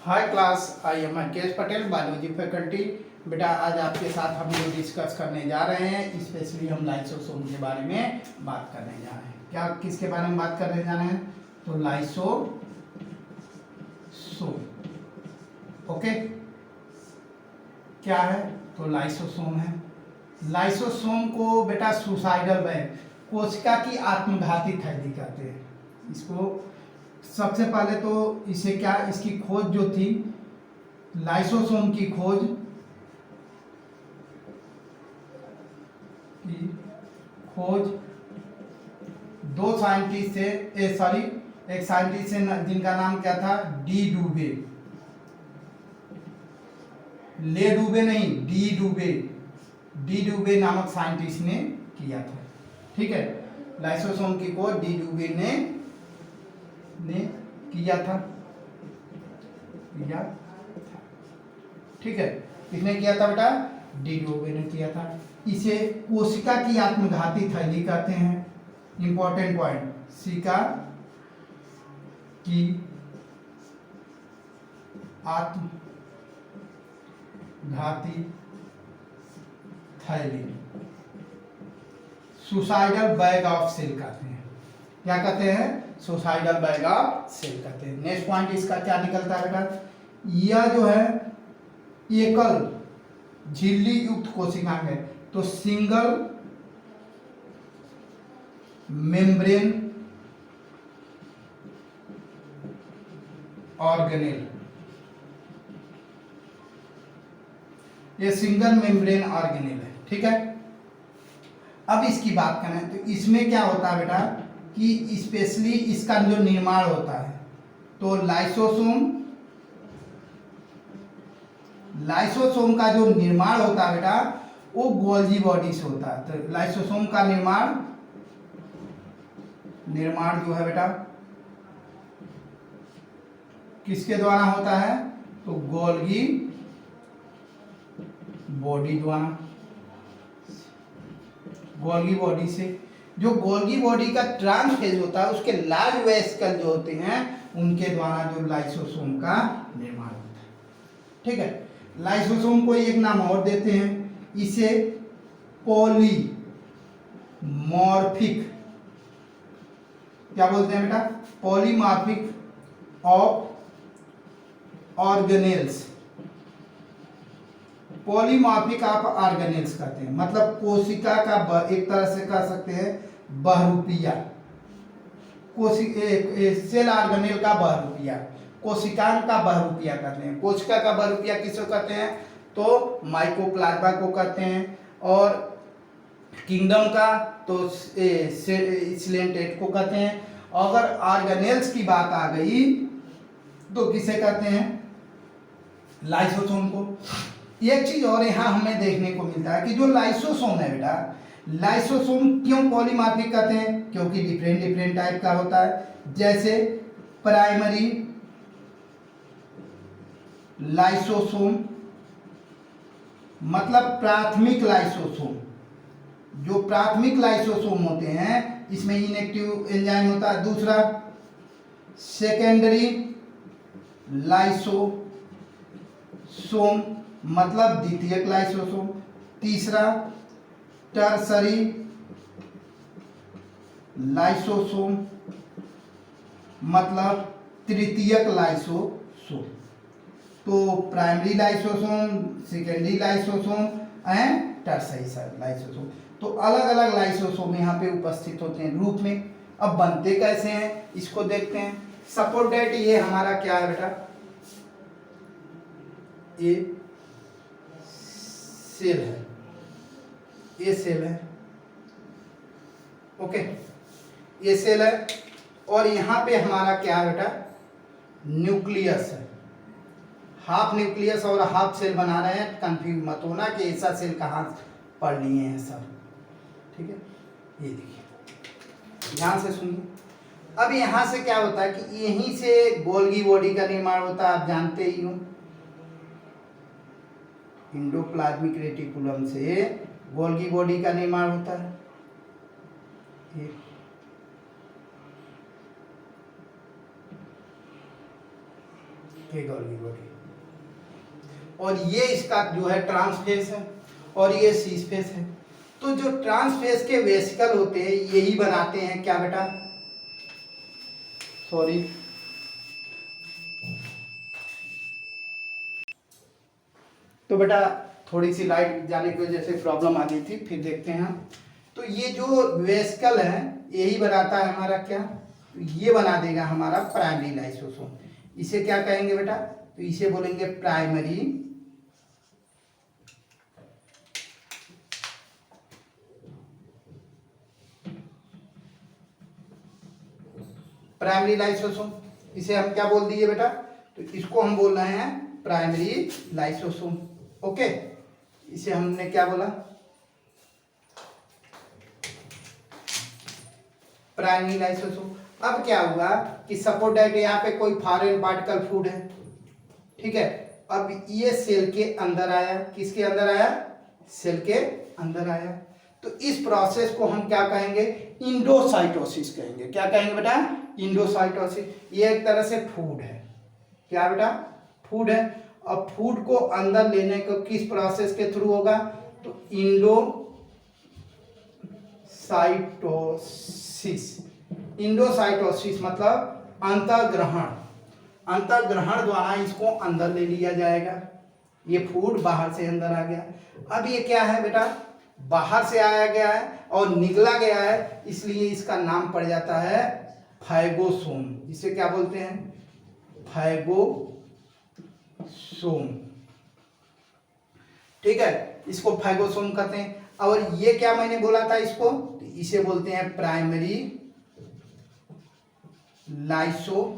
Hi class, I am KS Patel, biology faculty. बेटा आज आपके साथ हम लोग डिस्कस करने जा रहे हैं, स्पेशली हम लाइसोसोम के बारे में बात करने जा रहे हैं। क्या किसके बारे में बात करने जा रहे हैं? तो लाइसोसोम। ओके, क्या है? तो लाइसोसोम है। लाइसोसोम को बेटा सुसाइडल बैग, कोशिका की आत्मघाती थैली कहते हैं इसको। सबसे पहले तो इसे क्या, इसकी खोज जो थी, लाइसोसोम की खोज दो साइंटिस्ट थे, एक साइंटिस्ट से जिनका नाम क्या था, डी डूबे। ले डूबे नहीं, डी डूबे नामक साइंटिस्ट ने किया था। ठीक है, लाइसोसोम की खोज डी डूबे ने किया था। ठीक है, किसने किया था बेटा? डी डूबे ने किया था। इसे कोशिका की आत्मघाती थैली कहते हैं। इंपॉर्टेंट पॉइंट, कोशिका की आत्मघाती थैली, सुसाइडल बैग ऑफ सेल कहते हैं। क्या कहते हैं? सुसाइडल बैग ऑफ सेल कहते हैं। नेक्स्ट पॉइंट इसका क्या निकलता है बेटा? यह जो है एकल झिल्ली युक्त कोशिकांग है, तो सिंगल मेम्ब्रेन ऑर्गेनेल। ये सिंगल मेम्ब्रेन ऑर्गेनेल है। ठीक है, अब इसकी बात करें तो इसमें क्या होता है बेटा कि स्पेशली इसका जो निर्माण होता है, तो लाइसोसोम का जो निर्माण होता है बेटा, वो गोल्गी बॉडी से होता है। तो लाइसोसोम का निर्माण जो है बेटा किसके द्वारा होता है? तो गोल्गी बॉडी द्वारा, गोल्गी बॉडी से। जो गोल्गी बॉडी का ट्रांस फेज होता है, उसके लार्ज वेसिकल जो होते हैं, उनके द्वारा जो लाइसोसोम का निर्माण होता है। ठीक है, लाइसोसोम को एक नाम और देते हैं, इसे पॉलीमॉर्फिक, क्या बोलते हैं बेटा? Polymorphic of organelles. Polymorphic of organelles कहते हैं, मतलब कोशिका का एक तरह से कह सकते हैं बहुरूपिया, सेल ऑर्गेनेल का बहुरूपिया, कोशिकांग का बहुरूपिया कहते हैं। कोशिका का बहुरूपिया किसको कहते हैं? तो माइकोप्लाज्मा को कहते हैं, और किंगडम का तो सिलेंटेट को कहते हैं। अगर ऑर्गेनेल्स की बात आ गई तो किसे कहते हैं? लाइसोसोम को। एक चीज और यहाँ हमें देखने को मिलता है कि जो लाइसोसोम है बेटा, लाइसोसोम क्यों पॉलीमॉर्फिक कहते हैं? क्योंकि डिफरेंट टाइप का होता है। जैसे प्राइमरी लाइसोसोम, मतलब प्राथमिक लाइसोसोम। जो प्राथमिक लाइसोसोम होते हैं, इसमें इनएक्टिव एंजाइम होता है। दूसरा सेकेंडरी लाइसोसोम, मतलब द्वितीयक लाइसोसोम। तीसरा टर्सरी लाइसोसोम, मतलब तृतीयक लाइसोसोम। तो primary lysosome, secondary lysosome and tertiary lysosome. तो अलग अलग लाइसोसोम यहाँ पे उपस्थित होते हैं रूप में। अब बनते कैसे हैं इसको देखते हैं। सपोज दैट ये हमारा क्या है बेटा? ये सेल है, ये सेल है। ओके, ये सेल है, और यहाँ पे हमारा क्या है बेटा? न्यूक्लियस है। हाफ न्यूक्लियस और हाफ सेल बना रहे हैं, कंफ्यूज मत होना कि ऐसा सेल कहाँ पढ़ लिए हैं सब। ठीक है, ये देखिए, ध्यान से सुनिए। अब यहाँ से क्या होता है कि यहीं से गोल्गी बॉडी का निर्माण होता है, आप जानते ही हो। एंडोप्लाज्मिक रेटिकुलम से गोल्गी बॉडी का निर्माण होता है। के गोल्गी बॉडी। और ये इसका जो है ट्रांसफेस है और ये सीस फेस है। तो जो ट्रांसफेस के वेसिकल होते हैं यही बनाते हैं क्या बेटा, सॉरी, तो बेटा थोड़ी सी लाइट जाने की वजह से प्रॉब्लम आ गई थी, फिर देखते हैं हम। तो ये जो वेसिकल है यही बनाता है हमारा क्या, तो ये बना देगा हमारा प्राइमरी लाइसोसोम। इसे क्या कहेंगे बेटा, तो इसे बोलेंगे प्राइमरी लाइसोसोम। इसे हम क्या बोल दिए बेटा, तो इसको हम बोल रहे हैं प्राइमरी लाइसोसोम। ओके, इसे हमने क्या बोला, प्राइमरी लाइसोसोम। अब क्या हुआ कि सपोज दैट यहाँ पे कोई फॉरेन पार्टिकल फूड है, ठीक है। अब ये सेल के अंदर आया, किसके अंदर आया, सेल के अंदर आया। तो इस प्रोसेस को हम क्या कहेंगे, इंडोसाइटोसिस कहेंगे। क्या कहेंगे बेटा, इंडोसाइटोसिस। ये एक तरह से फूड है, क्या बेटा, फूड है। अब फूड को अंदर लेने को किस प्रोसेस के थ्रू होगा, तो इंडोसाइटोसिस। इंडोसाइटोसिस मतलब अंतर्ग्रहण, अंतर्ग्रहण द्वारा इसको अंदर ले लिया जाएगा। ये फूड बाहर से अंदर आ गया। अब ये क्या है बेटा, बाहर से आया गया है और निकला गया है, इसलिए इसका नाम पड़ जाता है फाइगोसोम। इसे क्या बोलते हैं, फाइगोसोम, ठीक है, इसको फाइगोसोम कहते हैं। और ये क्या मैंने बोला था इसको, तो इसे बोलते हैं प्राइमरी लाइसोसोम।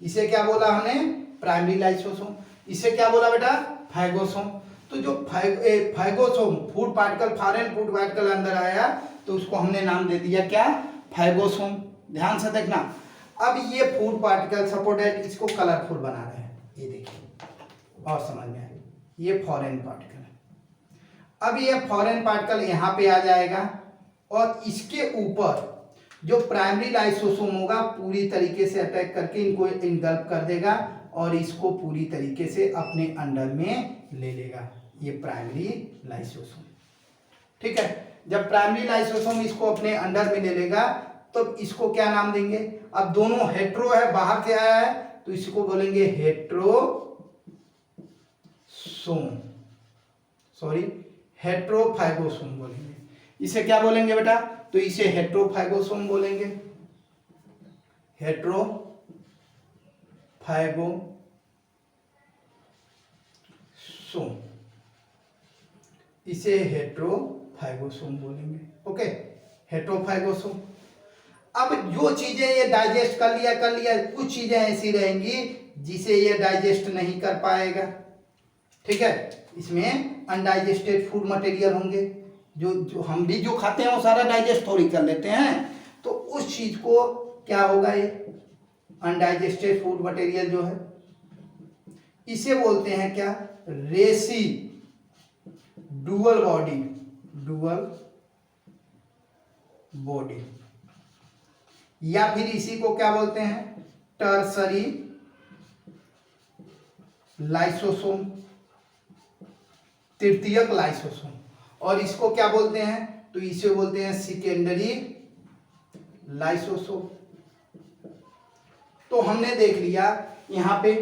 इसे क्या बोला हमने, प्राइमरी लाइसोसोम। इसे क्या बोला बेटा, फाइगोसोम। तो जो phagosome food particle, foreign food particle अंदर आया तो उसको हमने नाम दे दिया क्या, फाइगोसोम। ध्यान से देखना। अब ये फूड पार्टिकल सपोज दैट इसको कलरफुल बना रहे हैं, ये देखिए और समझ में आए, ये फॉरेन पार्टिकल है। अब ये फॉरेन पार्टिकल यहाँ पे आ जाएगा और इसके ऊपर जो प्राइमरी लाइसोसोम होगा पूरी तरीके से अटैक करके इनको इनगल्फ कर देगा और इसको पूरी तरीके से अपने अंडर में ले लेगा, ये प्राइमरी लाइसोसोम, ठीक है। जब प्राइमरी लाइसोसोम इसको अपने अंडर में ले लेगा तो इसको क्या नाम देंगे, अब दोनों हेट्रो है, बाहर से आया है तो इसको बोलेंगे हेट्रोसोम, सॉरी हेट्रोफाइगोसोम बोलेंगे। इसे क्या बोलेंगे बेटा, तो इसे हेट्रोफाइगोसोम बोलेंगे, हेट्रोफाइगोसोम, इसे हेट्रोफाइगोसोम बोलेंगे। ओके, हेट्रोफाइगोसोम। अब जो चीजें ये डाइजेस्ट कर लिया, कुछ चीजें ऐसी रहेंगी जिसे ये डाइजेस्ट नहीं कर पाएगा, ठीक है। इसमें अनडाइजेस्टेड फूड मटेरियल होंगे, जो हम भी जो खाते हैं वो सारा डाइजेस्ट थोड़ी कर लेते हैं, तो उस चीज को क्या होगा, ये अनडाइजेस्टेड फूड मटेरियल जो है इसे बोलते हैं क्या, रेसिडुअल बॉडी, या फिर इसी को क्या बोलते हैं, टर्सरी लाइसोसोम, तृतीयक लाइसोसोम। और इसको क्या बोलते हैं, तो इसे बोलते हैं सेकेंडरी लाइसोसोम। तो हमने देख लिया यहाँ पे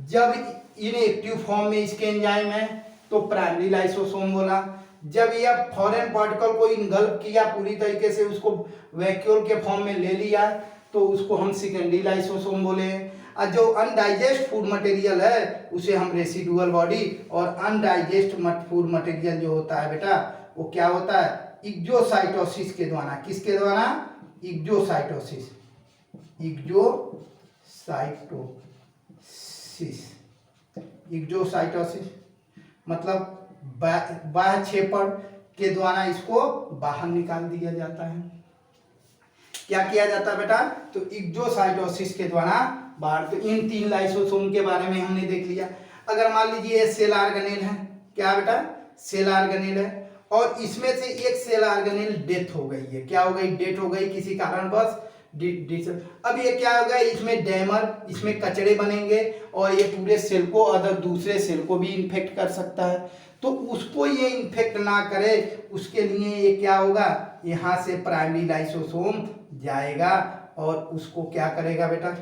जब इनएक्टिव फॉर्म में इसके एंजाइम है तो प्राइमरी लाइसोसोम बोला, जब यह फॉरेन पार्टिकल को इनगल्फ किया पूरी तरीके से, उसको वैक्यूल के फॉर्म में ले लिया तो उसको हम सेकेंडरी लाइसोसोम बोले। और जो अनडाइजेस्ट फूड मटेरियल है उसे हम रेसिडुअल बॉडी, और अनडाइजेस्ट फूड मटेरियल जो होता है बेटा वो क्या होता है, इक्जोसाइटोसिस के द्वारा, किसके द्वारा, इक्जोसाइटोसिस, इक्जोसाइटोसिस मतलब बाह्य क्षेपण के द्वारा इसको बाहर निकाल दिया जाता है। क्या किया जाता है बेटा, तो इक्जोसाइटोसिस के द्वारा बाहर। तो इन तीन लाइसोसोम के बारे में हमने देख लिया। अगर मान लीजिए सेल ऑर्गेनेल है, क्या बेटा, सेल ऑर्गेनेल है, और इसमें से एक सेल ऑर्गेनेल डेथ हो गई है, क्या हो गई, डेथ हो गई किसी कारणवश, अब ये क्या होगा, इसमें डैमर, इसमें कचड़े बनेंगे और ये पूरे सेल को अदर दूसरे सेल को भी इन्फेक्ट कर सकता है। तो उसको ये इन्फेक्ट ना करे उसके लिए ये क्या होगा, यहाँ से प्राइमरी लाइसोसोम जाएगा और उसको क्या करेगा बेटा,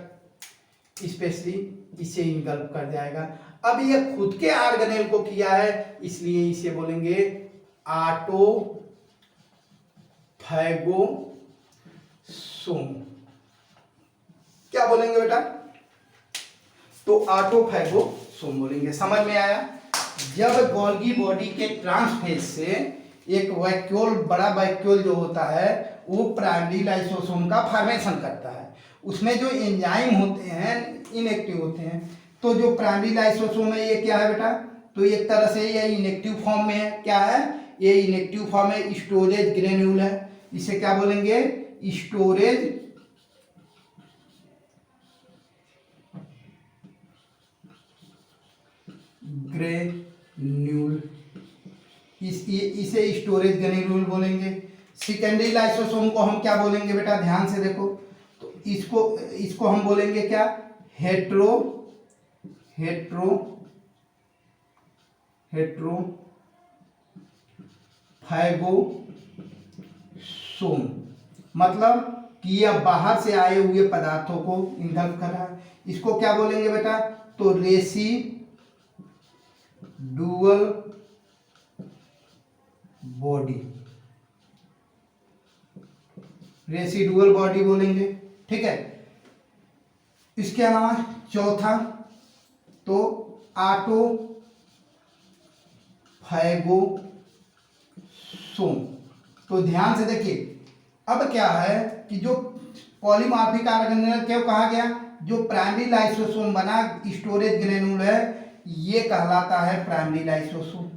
स्पेशली इसे इनगल्फ कर जाएगा। अब ये खुद के ऑर्गेनेल को किया है इसलिए इसे बोलेंगे ऑटोफैगोसोम। क्या बोलेंगे बेटा, तो ऑटोफैगोसोम बोलेंगे। समझ में आया। जब गोल्गी बॉडी के ट्रांसफेज से एक वैक्यूल, बड़ा वैक्यूल जो होता है वो प्राइमरी लाइसोसोम का फॉर्मेशन करता है, उसमें जो एंजाइम होते हैं इनएक्टिव होते हैं। तो जो प्राइमरी लाइसोसोम है ये क्या है बेटा, तो एक तरह से ये इनएक्टिव फॉर्म में है। क्या है, ये इनएक्टिव फॉर्म है, स्टोरेज ग्रेन्यूल है। इसे क्या बोलेंगे, स्टोरेज ग्रेन्यूल, इसे स्टोरेज ग्रेन्यूल बोलेंगे। सेकेंडरी लाइसोसोम को हम क्या बोलेंगे बेटा, ध्यान से देखो, तो इसको हम बोलेंगे क्या, हेट्रोफैगोसोम, मतलब कि यह बाहर से आए हुए पदार्थों को इंगल्फ कर रहा है। इसको क्या बोलेंगे बेटा, तो रेसिडुअल बॉडी बोलेंगे। ठीक है। इसके अलावा चौथा तो ऑटोफैगोसोम। तो ध्यान से देखिए, अब क्या है कि जो पॉलीमॉर्फिक ऑर्गेनेल क्यों कहा गया, जो प्राइमरी लाइसोसोम बना स्टोरेज ग्रेन्यूल है ये कहलाता है प्राइमरी लाइसोसोम।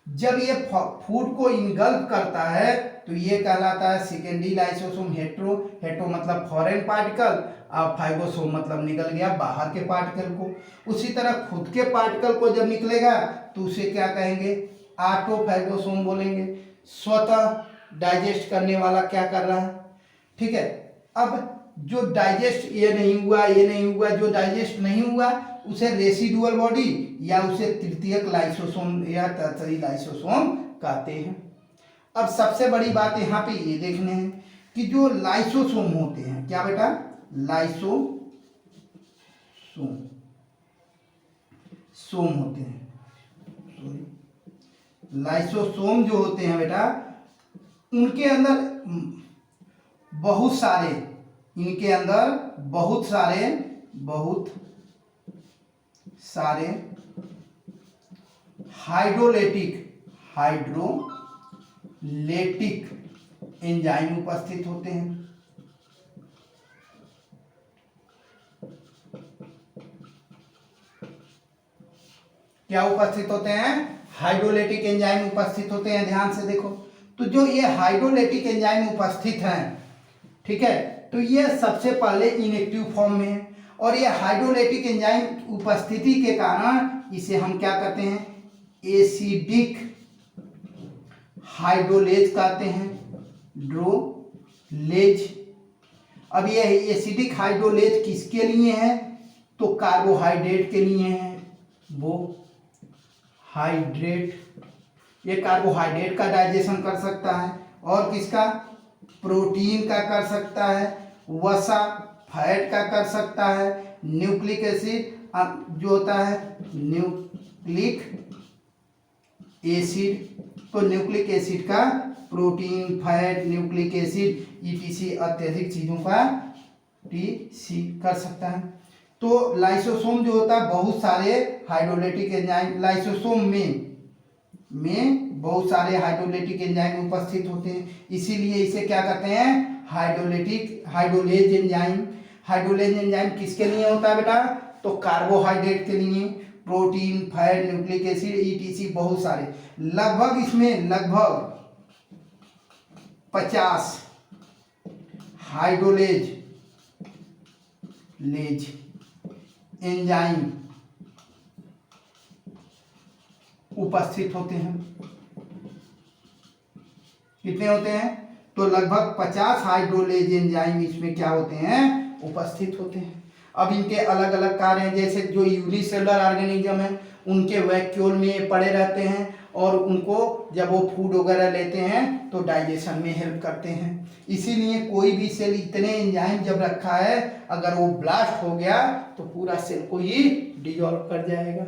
जब ये फूड को इनगल्फ करता है तो ये कहलाता है सेकेंडरी लाइसोसोम। हेट्रो मतलब फॉरेन पार्टिकल और फाइगोसोम मतलब निकल गया बाहर के पार्टिकल को। उसी तरह खुद के पार्टिकल को जब निकलेगा तो उसे क्या कहेंगे, ऑटोफैगोसोम बोलेंगे। स्वतः डाइजेस्ट करने वाला क्या कर रहा है। ठीक है। अब जो डाइजेस्ट ये नहीं हुआ, जो डाइजेस्ट नहीं हुआ उसे रेसिडुअल बॉडी या उसे तृतीयक लाइसोसोम या टर्शरी लाइसोसोम कहते हैं। अब सबसे बड़ी बात यहाँ पे ये देखने हैं कि जो लाइसोसोम होते हैं, क्या बेटा, लाइसोसोम होते हैं, लाइसोसोम जो होते हैं बेटा, उनके अंदर बहुत सारे हाइड्रोलेटिक एंजाइम उपस्थित होते हैं। क्या उपस्थित होते हैं, हाइड्रोलेटिक एंजाइम उपस्थित होते हैं। ध्यान से देखो, तो जो ये हाइड्रोलेटिक एंजाइम उपस्थित हैं, ठीक है, तो ये सबसे पहले इनएक्टिव फॉर्म में है और ये हाइड्रोलेटिक एंजाइम उपस्थिति के कारण इसे हम क्या कहते हैं, एसिडिक हाइड्रोलेज कहते हैं, ड्रोलेज। अब ये एसिडिक हाइड्रोलेज किसके लिए है, तो कार्बोहाइड्रेट के लिए है। वो हाइड्रेट, ये कार्बोहाइड्रेट का डाइजेशन कर सकता है और किसका, प्रोटीन का कर सकता है, वसा फैट का कर सकता है, न्यूक्लिक एसिड जो होता है न्यूक्लिक एसिड, तो न्यूक्लिक एसिड का protein, fat, nucleic acid etc अत्यधिक चीज़ों का टीसी कर सकता है। तो लाइसोसोम जो होता है बहुत सारे हाइड्रोलेटिक एंजाइम, लाइसोसोम में बहुत सारे हाइड्रोलेटिक एंजाइम उपस्थित होते हैं, इसीलिए इसे क्या कहते हैं, हाइड्रोलेज एंजाइम। हाइड्रोलेज एंजाइम किसके लिए होता है बेटा, तो कार्बोहाइड्रेट के लिए, protein, fat, nucleic acid etc बहुत सारे, लगभग 50 हाइड्रोलेज एंजाइम उपस्थित होते हैं। कितने होते हैं, तो लगभग 50 हाइड्रोलेज एंजाइम इसमें क्या होते हैं, उपस्थित होते हैं। अब इनके अलग अलग कार्य हैं, जैसे जो यूनिसेलुलर ऑर्गेनिज्म है उनके वैक्यूल में पड़े रहते हैं और उनको जब वो फूड वगैरह लेते हैं तो डाइजेशन में हेल्प करते हैं। इसीलिए कोई भी सेल इतने एंजाइम जब रखा है, अगर वो ब्लास्ट हो गया तो पूरा सेल को ही डिसॉल्व कर जाएगा।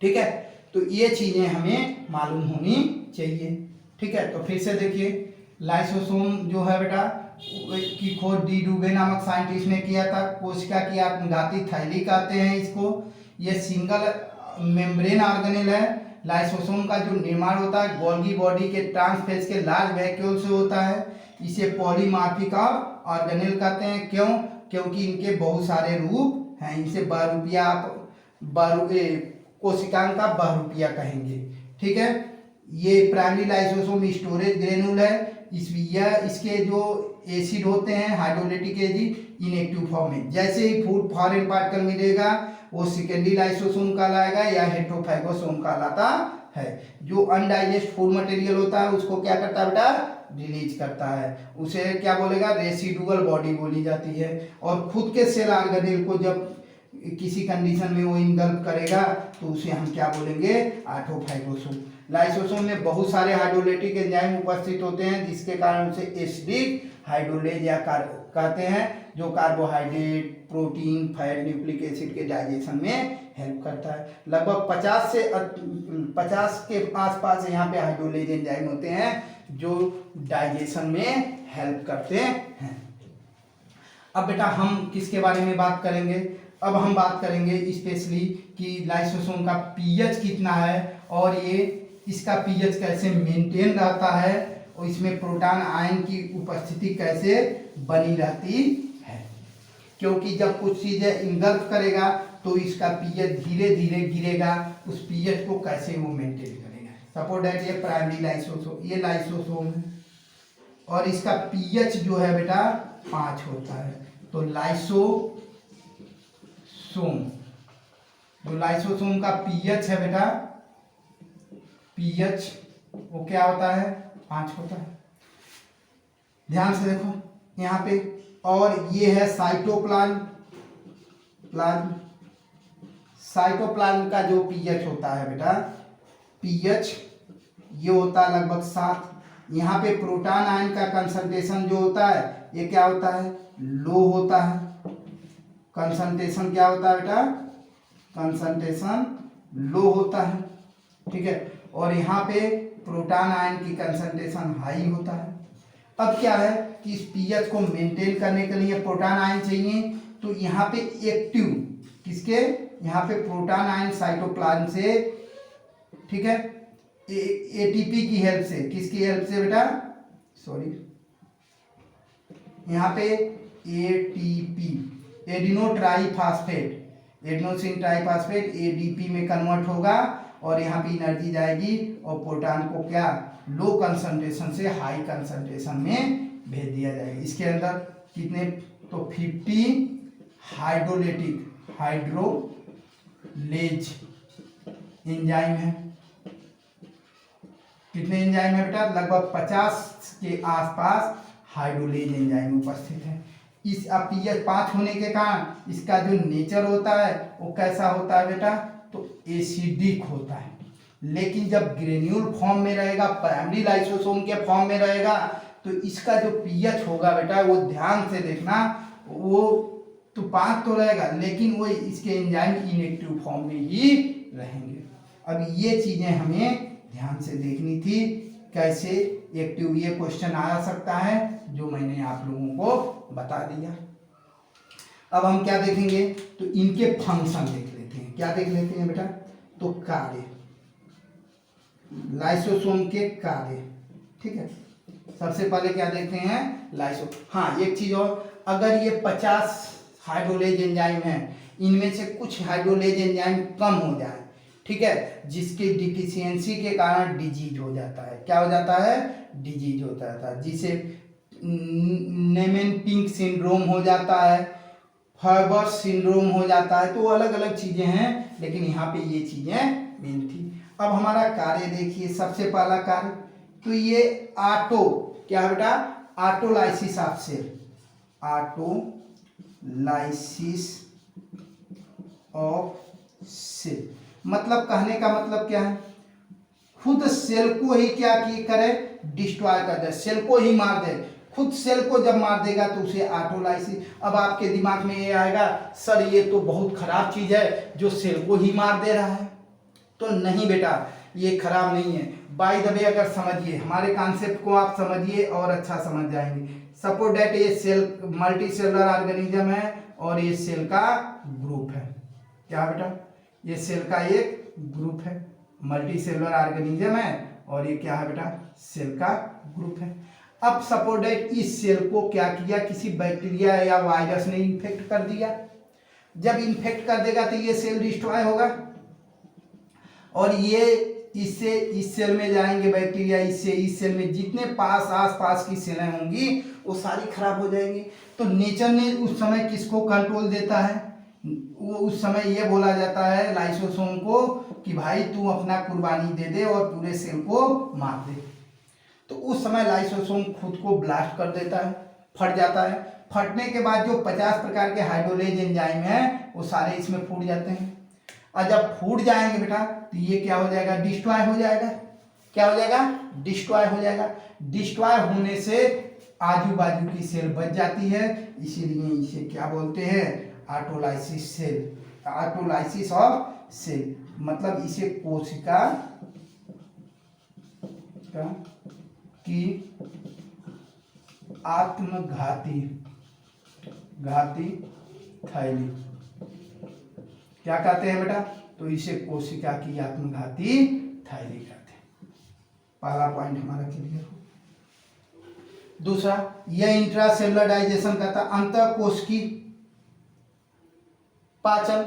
ठीक है, तो ये चीजें हमें मालूम होनी चाहिए। ठीक है, तो फिर से देखिए, लाइसोसोम जो है बेटा की खोज डी डुबे नामक साइंटिस्ट ने किया था। कोशिका की आत्मघाती थैली कहते हैं इसको। ये सिंगल मेम्ब्रेन ऑर्गेनेल है। लाइसोसोम का जो निर्माण होता है गोल्गी बॉडी के ट्रांसफेज के लार्ज वैक्यूल से होता है। इसे पॉलीमार्फिक ऑर्गेनेल कहते हैं। क्यों? क्योंकि इनके बहुत सारे रूप हैं। इनसे बहुरूपिया कोशिकांग का बहुरूपिया कहेंगे। ठीक है, ये प्राइमरी लाइसोसोम स्टोरेज ग्रेन्यूल है। इसके जो एसिड होते हैं हाइड्रोलिटिक एसिड इनएक्टिव फॉर्म में। जैसे ही फूड फॉरेन पार्टिकल मिलेगा वो सेकेंडरी लाइसोसोम कहलाएगा या हेट्रोफैगोसोम कहलाता है। जो अनडाइजेस्ट फूड मटेरियल होता है उसको क्या करता है बेटा, रिलीज करता है। उसे क्या बोलेगा, रेसिडुअल बॉडी बोली जाती है। और खुद के सेल ऑर्गेनेल को जब किसी कंडीशन में वो इनगल्फ करेगा तो उसे हम क्या बोलेंगे, ऑटोफैगोसोम। लाइसोसोम में बहुत सारे हाइड्रोलिटिक एंजाइम उपस्थित होते हैं जिसके कारण उसे एसिडिक हाइड्रोलेज या कहते हैं, जो carbohydrate, protein, fat, nucleic acid के डाइजेशन में हेल्प करता है। लगभग 50 के आसपास यहाँ पे हाइड्रोलेज एंजाइम होते हैं जो डाइजेशन में हेल्प करते हैं। अब बेटा हम किसके बारे में बात करेंगे, अब हम बात करेंगे स्पेशली कि लाइसोसोम का पीएच कितना है और ये इसका पीएच कैसे मेंटेन रहता है और इसमें प्रोटॉन आयन की उपस्थिति कैसे बनी रहती है। क्योंकि जब कुछ चीजें इनगल्फ करेगा तो इसका पीएच धीरे धीरे गिरेगा, उस पीएच को कैसे वो मेंटेन करेगा। सपोज दैट ये प्राइमरी लाइसोसोम, ये लाइसोसोम है और इसका पीएच जो है बेटा 5 होता है। तो लाइसोसोम का पीएच है बेटा, पीएच वो क्या होता है, 5 होता है। ध्यान से देखो यहाँ पे। और ये है साइटोप्लाज्म। साइटोप्लाज्म का जो पीएच होता है बेटा, पीएच ये होता है लगभग 7। यहाँ पे प्रोटॉन आयन का कंसंट्रेशन जो होता है ये क्या होता है, लो होता है। कंसंट्रेशन क्या होता है बेटा, कंसंट्रेशन लो होता है। ठीक है, और यहाँ पे प्रोटॉन आयन की कंसंट्रेशन हाई होता है। अब क्या है कि इस पीएच को मेंटेन करने के लिए प्रोटॉन आयन चाहिए, तो यहाँ पे एक्टिव किसके, यहाँ पे प्रोटॉन आयन साइटोप्लाज्म से, ठीक है, एटीपी की हेल्प से, किसकी हेल्प से बेटा, सॉरी, यहाँ पे ATP adeno triphosphate, adenosine triphosphate ADP में कन्वर्ट होगा और यहाँ पे एनर्जी जाएगी और प्रोटॉन को क्या लो कंसंट्रेशन से हाई कंसंट्रेशन में भेज दिया जाएगा। इसके अंदर कितने, तो 50 हाइड्रोलेज एंजाइम है। कितने एंजाइम है बेटा, लगभग 50 के आसपास हाइड्रोलेज एंजाइम उपस्थित है। इस पीएच 5 होने के कारण इसका जो नेचर होता है वो कैसा होता है बेटा, तो एसिडिक होता है। लेकिन जब ग्रेन्यूल फॉर्म में रहेगा, प्राइमरी लाइसोसोम के फॉर्म में रहेगा, तो इसका जो पीएच होगा बेटा वो ध्यान से देखना, वो तो 5 तो रहेगा लेकिन वो इसके एंजाइम इनएक्टिव फॉर्म में ही रहेंगे। अब ये चीजें हमें ध्यान से देखनी थी, कैसे एक्टिव, ये क्वेश्चन आ सकता है जो मैंने आप लोगों को बता दिया। अब हम क्या देखेंगे, तो इनके फंक्शन देख लेते हैं। क्या देख लेते हैं बेटा, तो कार्य, लाइसोसोम के कार्य। ठीक है, सबसे पहले क्या देखते हैं, हाँ एक चीज और, अगर ये 50 हाइड्रोलेज एंजाइम है, इनमें से कुछ हाइड्रोलेज एंजाइम कम हो जाए, ठीक है, जिसकी डिफिशियंसी के कारण डिजीज हो जाता है। क्या हो जाता है, डिजीज होता है, जिसे नेमेन-पिंक सिंड्रोम हो जाता है, फर्बर्स सिंड्रोम हो जाता है। तो अलग अलग चीजें हैं लेकिन यहाँ पे ये चीजें मेन थी। अब हमारा कार्य देखिए, सबसे पहला कार्य, तो ये ऑटो क्या है बेटा, autolysis of cell, autolysis of cell. मतलब कहने का मतलब क्या है, खुद सेल को ही क्या की करे, डिस्ट्रॉय कर दे, सेल को ही मार दे। खुद सेल को जब मार देगा तो उसे ऑटोलाइसिस। अब आपके दिमाग में ये आएगा, सर ये तो बहुत खराब चीज है जो सेल को ही मार दे रहा है। तो नहीं बेटा, ये खराब नहीं है। बाय द वे अगर समझिए, हमारे कॉन्सेप्ट को आप समझिए और अच्छा समझ जाएंगे। सपोज दैट ये सेल मल्टी सेलुलर ऑर्गेनिज्म है और ये सेल का ग्रुप है। क्या बेटा, ये सेल का एक ग्रुप है, मल्टी सेलुलर ऑर्गेनिज्म है और ये क्या है बेटा, सेल का ग्रुप है। अब सपोज दैट इस सेल को क्या किया, किसी बैक्टीरिया या वायरस ने इन्फेक्ट कर दिया। जब इन्फेक्ट कर देगा तो ये सेल डिस्ट्रॉय होगा और ये इससे इस सेल में जाएंगे बैक्टीरिया, इससे इस सेल में जितने पास आस पास की सेलें होंगी वो सारी खराब हो जाएंगी। तो नेचर ने उस समय किसको कंट्रोल देता है, वो उस समय ये बोला जाता है लाइसोसोम को कि भाई तू अपना कुर्बानी दे दे और पूरे सेल को मार दे। तो उस समय लाइसोसोम खुद को ब्लास्ट कर देता है, फट जाता है। फटने के बाद जो 50 प्रकार के हाइड्रोलेज एंजाइम हैं वो सारे इसमें फूट जाते हैं और जब फूट जाएंगे बेटा तो ये क्या हो जाएगा, डिस्ट्रॉय हो जाएगा। क्या हो जाएगा, डिस्ट्रॉय हो जाएगा। डिस्ट्रॉय होने से आजू बाजू की सेल बच जाती है, इसीलिए इसे क्या बोलते हैं, autolysis cell, autolysis of cell. मतलब इसे कोशिका की आत्मघाती थैली क्या कहते हैं बेटा, तो इसे कोशिका की आत्मघाती थैली कहते हैं। पहला पॉइंट हमारा क्लियर हो। दूसरा, यह इंट्रासेलुलर डाइजेशन करता, अंतःकोश की पाचन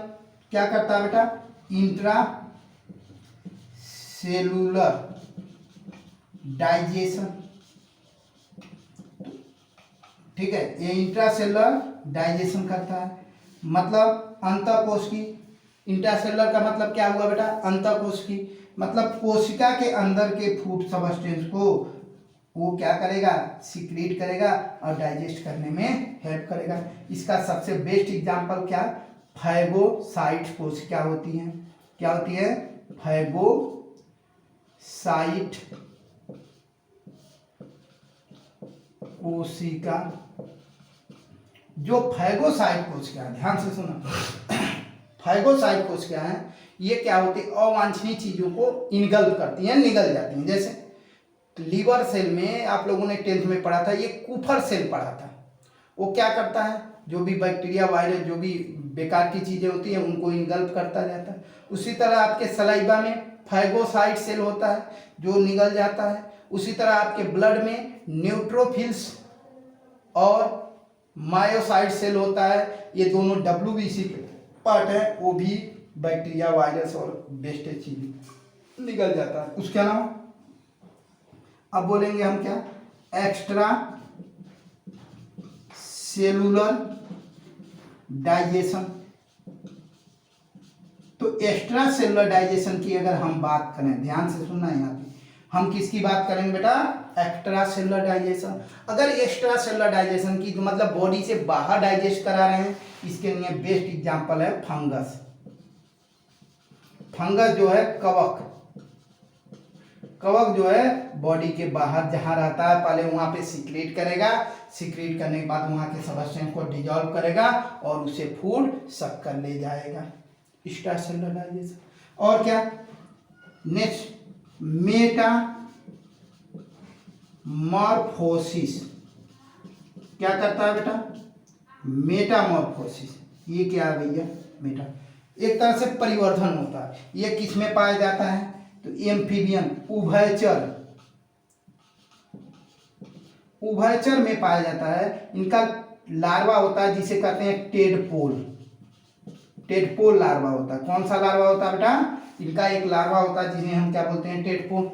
क्या करता है बेटा, इंट्रा सेलुलर डाइजेशन। ठीक है, ये इंट्रासेलुलर डाइजेशन करता है। मतलब अंतःकोश की, इंट्रासेलुलर का मतलब क्या हुआ बेटा, अंतःकोश की, मतलब कोशिका के अंदर के फूड सबस्टेंस को वो क्या करेगा, सीक्रेट करेगा और डाइजेस्ट करने में हेल्प करेगा। इसका सबसे बेस्ट एग्जांपल क्या, फैगोसाइट कोशिका होती है। क्या होती है, फैगोसाइट कोशिका। जो फैगोसाइट कोशिका, ध्यान से सुना, फैगोसाइट कोशिका है, ये क्या होती है, अवांछनीय चीजों को इनगल्प करती हैं, निगल जाती हैं। जैसे लीवर सेल में आप लोगों ने 10th में पढ़ा था, ये कूफर सेल पढ़ा था। वो क्या करता है, जो भी बैक्टीरिया वायरस जो भी बेकार की चीजें होती हैं उनको इनगल्प करता जाता है। उसी तरह आपके सलाइवा में फैगोसाइट सेल होता है जो निगल जाता है। उसी तरह आपके ब्लड में न्यूट्रोफिल्स और मायोसाइट सेल होता है, ये दोनों WBC पार्ट है, वो भी बैक्टीरिया वायरस और वेस्टेज चीज निकल जाता है। उसका नाम अब बोलेंगे हम क्या, एक्स्ट्रा सेलुलर डाइजेशन। तो एक्स्ट्रा सेलुलर डाइजेशन की अगर हम बात करें, ध्यान से सुनना यहाँ पे, हम किसकी बात करेंगे बेटा, एक्स्ट्रा सेलुलर डाइजेशन। अगर एक्स्ट्रा सेलुलर डाइजेशन की तो मतलब बॉडी से बाहर डाइजेस्ट करा रहे हैं, इसके लिए बेस्ट एग्जांपल है फंगस। फंगस जो है कवक, कवक जो है बॉडी के बाहर जहां रहता है पहले वहां पे सीक्रेट करेगा, सीक्रेट करने के बाद वहां के सबस्टेंस को डिजॉल्व करेगा और उसे फूड सक कर ले जाएगा, एक्स्ट्रा सेलुलर डाइजेशन। और क्या, नेक्स्ट मेटामॉर्फोसिस। क्या करता है बेटा, मेटामॉर्फोसिस। ये क्या है भैया, मेटा एक तरह से परिवर्धन होता है। ये किस में पाया जाता है, तो एम्फीबियन, उभयचर, उभयचर में पाया जाता है। इनका लार्वा होता है जिसे कहते हैं टेडपोल, टेडपोल लार्वा होता है। कौन सा लार्वा होता है बेटा, इनका एक लार्वा होता है जिसे हम क्या बोलते हैं, टेडपोल।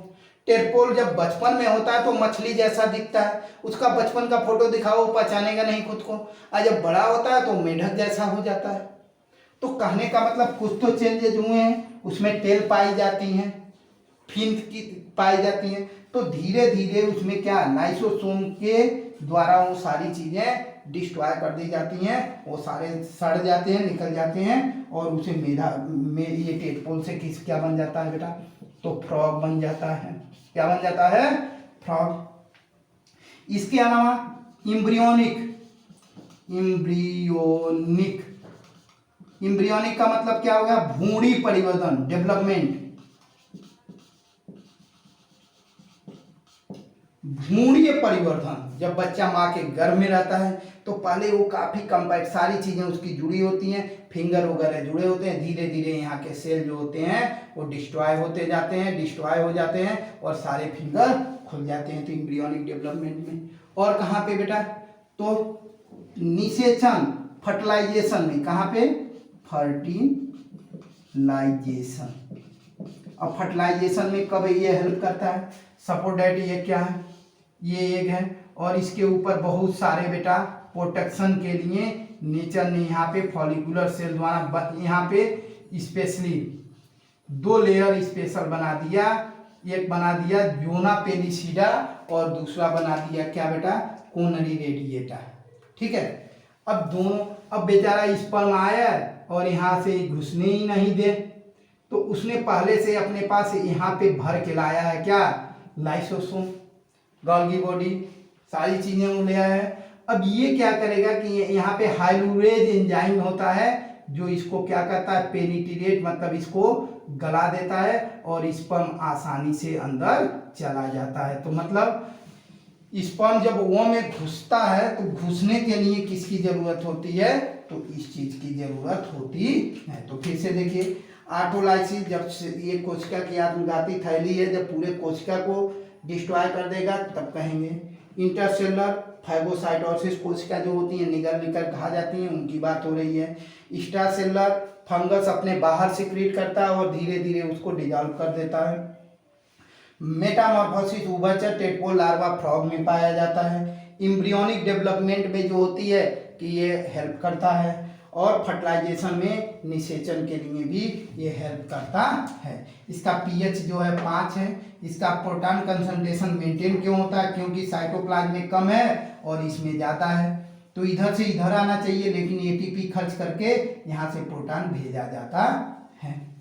टेडपोल जब बचपन में होता है तो मछली जैसा दिखता है, उसका बचपन का फोटो दिखाओ पहचानेगा नहीं खुद को, और जब बड़ा होता है तो मेढक जैसा हो जाता है। तो कहने का मतलब कुछ तो चेंजेज हुए हैं, उसमें टेल पाई जाती हैं, फिन की पाई जाती हैं। तो धीरे धीरे उसमें क्या लाइसोसोम के द्वारा वो सारी चीजें डिस्ट्रॉय कर दी जाती हैं, वो सारे सड़ जाते हैं, निकल जाते हैं और उसे ये टेडपोल से क्या बन जाता है बेटा, तो फ्रॉग बन जाता है। क्या बन जाता है? फ्रॉग। इसके अलावा इम्ब्रियोनिक का मतलब क्या होगा? भ्रूणी परिवर्तन, डेवलपमेंट। भ्रूणीय परिवर्तन, जब बच्चा माँ के गर्भ में रहता है तो पहले वो काफी कंपैक्ट, सारी चीजें उसकी जुड़ी होती हैं, फिंगर वगैरह जुड़े होते हैं, धीरे धीरे यहाँ के सेल जो होते हैं वो डिस्ट्रॉय हो जाते हैं और सारे फिंगर खुल जाते हैं। तो एम्ब्रियोनिक डेवलपमेंट में। और कहाँ पे बेटा? तो निषेचन, फर्टिलाइजेशन में। कहाँ पे? फर्टिलाइजेशन। अब फर्टिलाइजेशन में कब ये हेल्प करता है? सपोज दैट ये क्या है? ये एग है और इसके ऊपर बहुत सारे बेटा प्रोटेक्शन के लिए नेचर ने यहाँ पे फॉलिकुलर सेल द्वारा यहाँ पे स्पेशली 2 लेयर स्पेशल बना दिया। एक बना दिया जोना पेलिसिडा और दूसरा बना दिया क्या बेटा? कोनरी रेडिएटा। ठीक है। अब बेचारा स्पर्म आया और यहाँ से घुसने ही नहीं दे, तो उसने पहले से अपने पास यहाँ पे भर के लाया है क्या? लाइसोसोम, गोल्गी बॉडी, सारी चीजें वो ले आया है। अब ये क्या करेगा कि यहाँ पे हाइलुरेज एंजाइम होता है जो इसको क्या करता है? पेनिट्रेट, मतलब इसको गला देता है और स्पर्म आसानी से अंदर चला जाता है। तो मतलब स्पर्म जब वो में घुसता है तो घुसने के लिए किसकी जरूरत होती है? तो इस चीज की जरूरत होती है। तो फिर से देखिए, ऑटोलाइसिस, जब ये कोशिका की आत्मघाती थैली है, जब पूरे कोशिका को डिस्ट्रॉय कर देगा तब कहेंगे। इंटरसेलुलर फैगोसाइटोसिस, कोशिका जो होती है निकल खा जाती हैं, उनकी बात हो रही है। एक्स्ट्रासेलुलर, फंगस अपने बाहर सिक्रीट करता है और धीरे धीरे उसको डिजॉल्व कर देता है। मेटामॉर्फोसिस, उभयचर टेडपोल लार्वा फ्रॉग में पाया जाता है। एम्ब्रियोनिक डेवलपमेंट में जो होती है कि ये हेल्प करता है और फर्टिलाइजेशन में निषेचन के लिए भी ये हेल्प करता है। इसका पीएच जो है 5 है। इसका प्रोटॉन कंसंट्रेशन मेंटेन क्यों होता है? क्योंकि साइटोप्लाज्म में कम है और इसमें ज़्यादा है, तो इधर से इधर आना चाहिए, लेकिन एटीपी खर्च करके यहाँ से प्रोटॉन भेजा जाता है।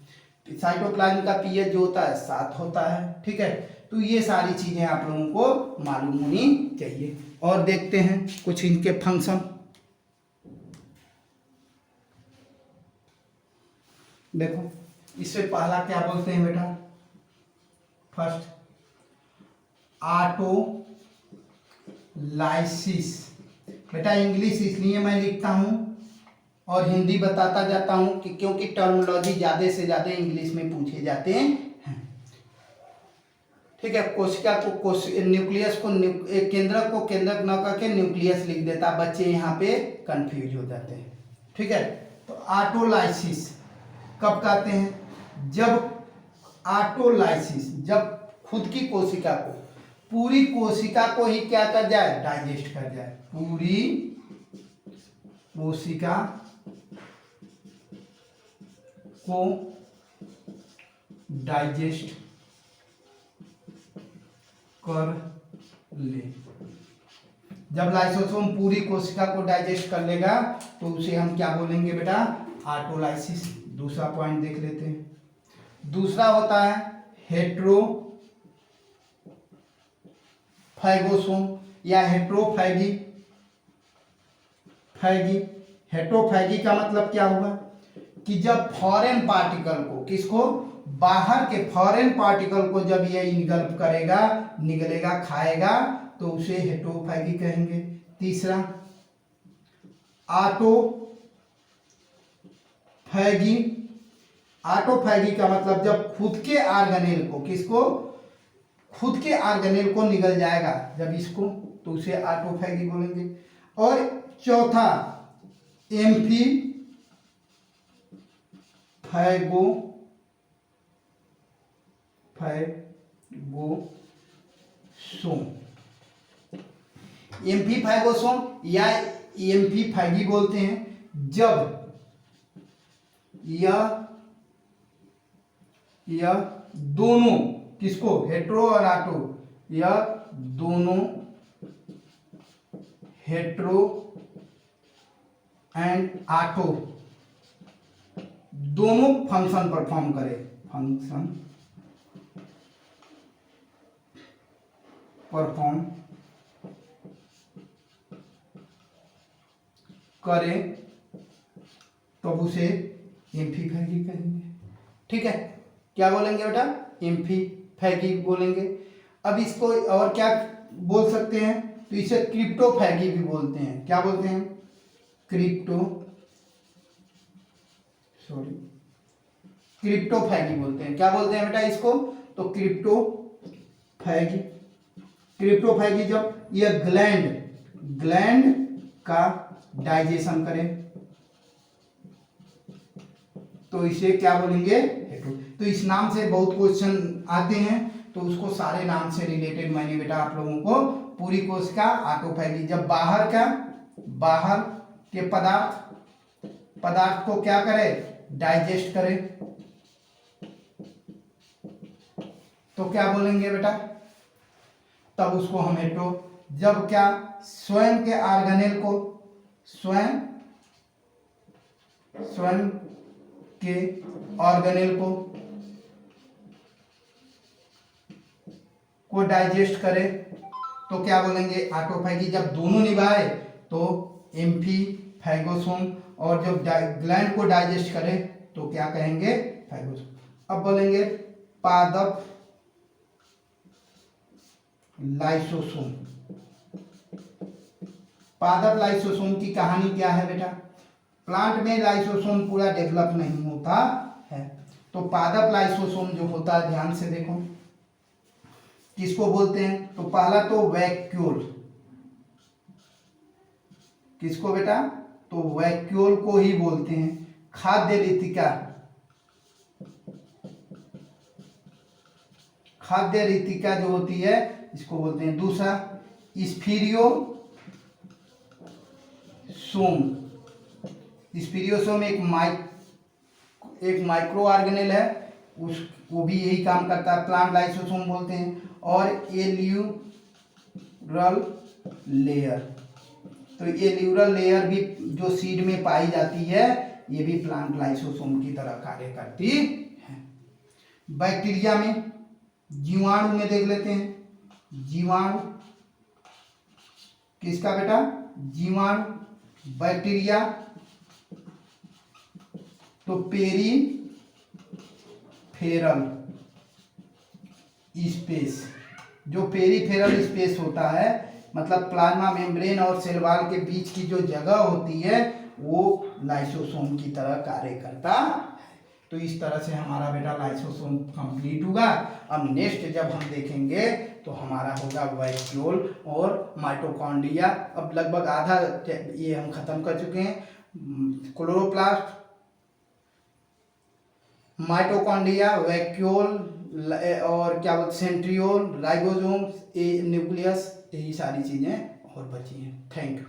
साइटोप्लाज्म का पीएच जो होता है 7 होता है। ठीक है। तो ये सारी चीज़ें आप लोगों को मालूम होनी चाहिए। और देखते हैं कुछ इनके फंक्शन। देखो, इससे पहला क्या बोलते हैं बेटा? First autolysis. बेटा इंग्लिश इसलिए मैं लिखता हूं और हिंदी बताता जाता हूं कि क्योंकि टर्मिनोलॉजी ज्यादा से ज्यादा इंग्लिश में पूछे जाते हैं। ठीक है। कोशिका को न्यूक्लियस को केंद्रक को केंद्रक न करके न्यूक्लियस लिख देता, बच्चे यहाँ पे कंफ्यूज हो जाते हैं। ठीक है। तो ऑटोलाइसिस कब कहते हैं? जब ऑटोलाइसिस, जब खुद की कोशिका को, पूरी कोशिका को ही क्या कर जाए? डाइजेस्ट कर जाए। पूरी कोशिका को डाइजेस्ट कर ले। जब लाइसोसोम पूरी कोशिका को डाइजेस्ट कर लेगा तो उसे हम क्या बोलेंगे बेटा? ऑटोलाइसिस। दूसरा पॉइंट देख लेते हैं। दूसरा होता है हेट्रोफैगोसोम या हेट्रोफैगी। हेट्रोफैगी का मतलब क्या होगा? कि जब फॉरेन पार्टिकल को, किसको? बाहर के फॉरेन पार्टिकल को जब ये इनगल्फ करेगा, निगलेगा, खाएगा, तो उसे हेट्रोफैगी कहेंगे। तीसरा ऑटोफैगी। ऑटोफैगी का मतलब जब खुद के ऑर्गेनेल को, किसको? खुद के ऑर्गेनेल को निगल जाएगा जब इसको, तो उसे ऑटोफैगी बोलेंगे। और चौथा एम्फीफैगोसोम या एम्फीफैगी बोलते हैं, जब यह दोनों, किसको? हेट्रो और ऑटो, यह दोनों हेट्रो एंड ऑटो दोनों फंक्शन परफॉर्म करे, फंक्शन परफॉर्म करे तो उसे एम्फीफैगी कहेंगे। ठीक है, क्या बोलेंगे बेटा? एम्फीफैगी बोलेंगे। अब इसको और क्या बोल सकते हैं? तो इसे क्रिप्टोफैगी भी बोलते हैं। क्या बोलते हैं? क्रिप्टोफैगी बोलते हैं। क्या बोलते हैं बेटा इसको? तो क्रिप्टोफैगी। क्रिप्टोफैगी जब यह ग्लैंड का डाइजेशन करे तो इसे क्या बोलेंगे? तो इस नाम से बहुत क्वेश्चन आते हैं, तो उसको सारे नाम से रिलेटेड मैंने बेटा आप लोगों को पूरी कोशिका ऑटोफैगी, जब बाहर के पदार्थ को क्या करे? डाइजेस्ट करे तो क्या बोलेंगे बेटा? तब उसको हम हेट्रो। जब क्या स्वयं के ऑर्गेनेल को स्वयं के ऑर्गेनेल को डाइजेस्ट करे तो क्या बोलेंगे? ऑटोफैगी। जब दोनों निभाए तो एम्फीफैगोसोम, और जब ग्लैंड को डाइजेस्ट करे तो क्या कहेंगे? फैगोसोम। अब बोलेंगे पादप लाइसोसोम। पादप लाइसोसोम की कहानी क्या है बेटा? प्लांट में लाइसोसोम पूरा डेवलप नहीं होता है, तो पादप लाइसोसोम जो होता है, ध्यान से देखो किसको बोलते हैं? तो पहला तो वैक्यूल। किसको बेटा? तो वैक्यूल को ही बोलते हैं। खाद्य रितिका जो होती है इसको बोलते हैं। दूसरा स्पीरियोसोम एक माइक्रो ऑर्गेनेल है, वो भी यही काम करता है, प्लांट लाइसोसोम बोलते हैं। और एल्यूरल लेयर, तो एल्यूरल लेयर भी जो सीड में पाई जाती है, ये भी प्लांट लाइसोसोम की तरह कार्य करती है। बैक्टीरिया में, जीवाणु में देख लेते हैं। जीवाणु किसका बेटा? जीवाणु। बैक्टीरिया तो पेरीफेरल स्पेस, जो पेरीफेरल स्पेस होता है, मतलब प्लाज्मा मेम्ब्रेन और सेल वॉल के बीच की जो जगह होती है, वो लाइसोसोम की तरह कार्य करता है। तो इस तरह से हमारा बेटा लाइसोसोम कंप्लीट होगा। अब नेक्स्ट जब हम देखेंगे तो हमारा होगा वैक्यूल और माइटोकॉन्ड्रिया। अब लगभग आधा ये हम खत्म कर चुके हैं। क्लोरोप्लास्ट, माइटोकॉन्ड्रिया, वैक्यूल और क्या बोलते, सेंट्रियोल, राइबोसोम, न्यूक्लियस, यही सारी चीजें और बची हैं। Thank you.